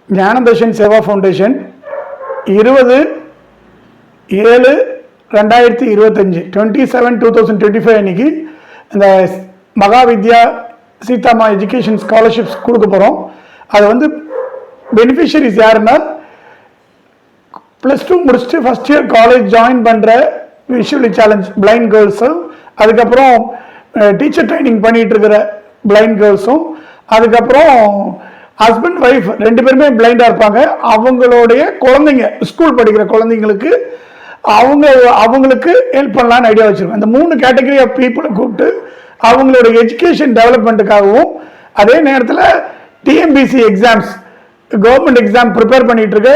ஞானதர்ஷன் Seva foundation 20/7/2025 27/2025 அன்னைக்கு இந்த Mahavidya Seethamma education scholarships கொடுக்க போகிறோம். அது வந்து பெனிஃபிஷரிஸ் யாருன்னா +2 முடிச்சுட்டு ஃபஸ்ட் இயர் காலேஜ் ஜாயின் பண்ணுற விஷுவலி சேலஞ்ச் பிளைண்ட் கேர்ள்ஸும், அதுக்கப்புறம் டீச்சர் ட்ரைனிங் பண்ணிகிட்டு இருக்கிற பிளைண்ட் கேர்ள்ஸும், அதுக்கப்புறம் ஹஸ்பண்ட் ஒய்ஃப் 2 பேருமே பிளைண்டாக இருப்பாங்க. அவங்களுடைய குழந்தைங்க ஸ்கூல் படிக்கிற குழந்தைங்களுக்கு அவங்களுக்கு ஹெல்ப் பண்ணலான்னு ஐடியா வச்சுருக்கோம். இந்த 3 கேட்டகரி ஆஃப் பீப்புளை கூப்பிட்டு அவங்களோட எஜுகேஷன் டெவலப்மெண்ட்டுக்காகவும், அதே நேரத்தில் DMBC exams government exam prepare பண்ணிட்டு இருக்க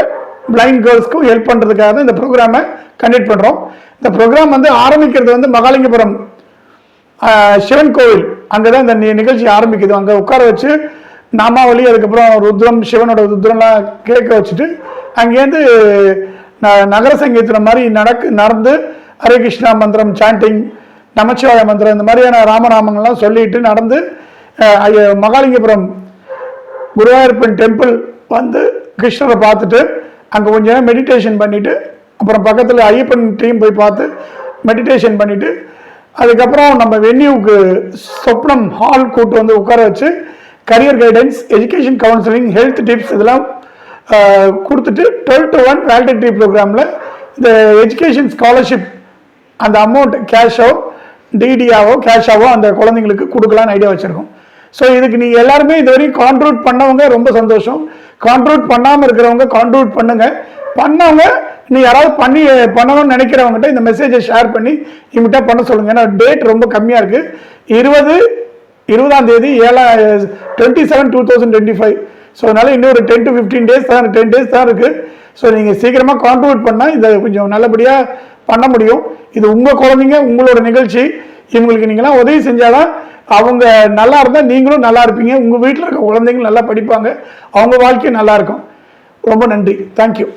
பிளைண்ட் கேர்ள்ஸ்க்கும் ஹெல்ப் பண்ணுறதுக்காக தான் இந்த ப்ரோக்ராமை கண்டக்ட் பண்ணுறோம். இந்த ப்ரோக்ராம் வந்து ஆரம்பிக்கிறது வந்து மகாலிங்கபுரம் சிவன் கோவில், அங்கே தான் இந்த நிகழ்ச்சி ஆரம்பிக்குது. அங்கே உட்கார வச்சு நாமாவளி, அதுக்கப்புறம் ருத்ரம், சிவனோட ருத்ரம்லாம் கேட்க வச்சுட்டு அங்கேருந்து நகர சங்கீதம் மாதிரி நடந்து ஹரே கிருஷ்ணா மந்திரம் சாண்டிங், நமச்சிவாய மந்திரம், இந்த மாதிரியான ராமநாமங்கள்லாம் சொல்லிட்டு நடந்து மகாலிங்கபுரம் குருவாயூரப்பன் டெம்பிள் வந்து கிருஷ்ணரை பார்த்துட்டு அங்கே கொஞ்சம் நேரம் மெடிடேஷன் பண்ணிவிட்டு, அப்புறம் பக்கத்தில் ஐயப்பன் டீம் போய் பார்த்து மெடிடேஷன் பண்ணிவிட்டு, அதுக்கப்புறம் நம்ம வென்யூவுக்கு சொப்னம் ஹால் கூட்டு வந்து உட்கார வச்சு career guidance, education counselling, health tips இதெல்லாம் கொடுத்துட்டு 12 to 1 வேலிடிட்டி ப்ரோக்ராமில் இந்த எஜுகேஷன் ஸ்காலர்ஷிப் அந்த அமௌண்ட் கேஷோ டிடியாவோ கேஷாவோ அந்த குழந்தைங்களுக்கு கொடுக்கலான்னு ஐடியா வச்சுருக்கோம். ஸோ இதுக்கு நீங்கள் எல்லாருமே இது வரைக்கும் கான்ட்ரிபியூட் பண்ணவங்க ரொம்ப சந்தோஷம். கான்ட்ரிபியூட் பண்ணாமல் இருக்கிறவங்க கான்ட்ரிபியூட் பண்ணவங்க நீ யாராவது பண்ணணும்னு நினைக்கிறவங்ககிட்ட இந்த மெசேஜை ஷேர் பண்ணி இமிட்டாக பண்ண சொல்லுங்கள். ஏன்னா டேட் ரொம்ப கம்மியாக இருக்குது. 20ஆம் தேதி 27/2025. ஸோ அதனால் இன்னும் ஒரு 10 to 15 days தான், 10 days தான் இருக்குது. ஸோ நீங்கள் சீக்கிரமாக கான்ட்ரிபியூட் பண்ணால் இதை கொஞ்சம் நல்லபடியாக பண்ண முடியும். இது உங்கள் குழந்தைங்க, உங்களோட நிகழ்ச்சி. இவங்களுக்கு நீங்களாம் உதவி செஞ்சாதான் அவங்க நல்லா இருந்தால் நீங்களும் நல்லா இருப்பீங்க, உங்கள் வீட்டில் இருக்க குழந்தைங்களும் நல்லா படிப்பாங்க, அவங்க வாழ்க்கையும் நல்லா இருக்கும். ரொம்ப நன்றி. தேங்க்யூ.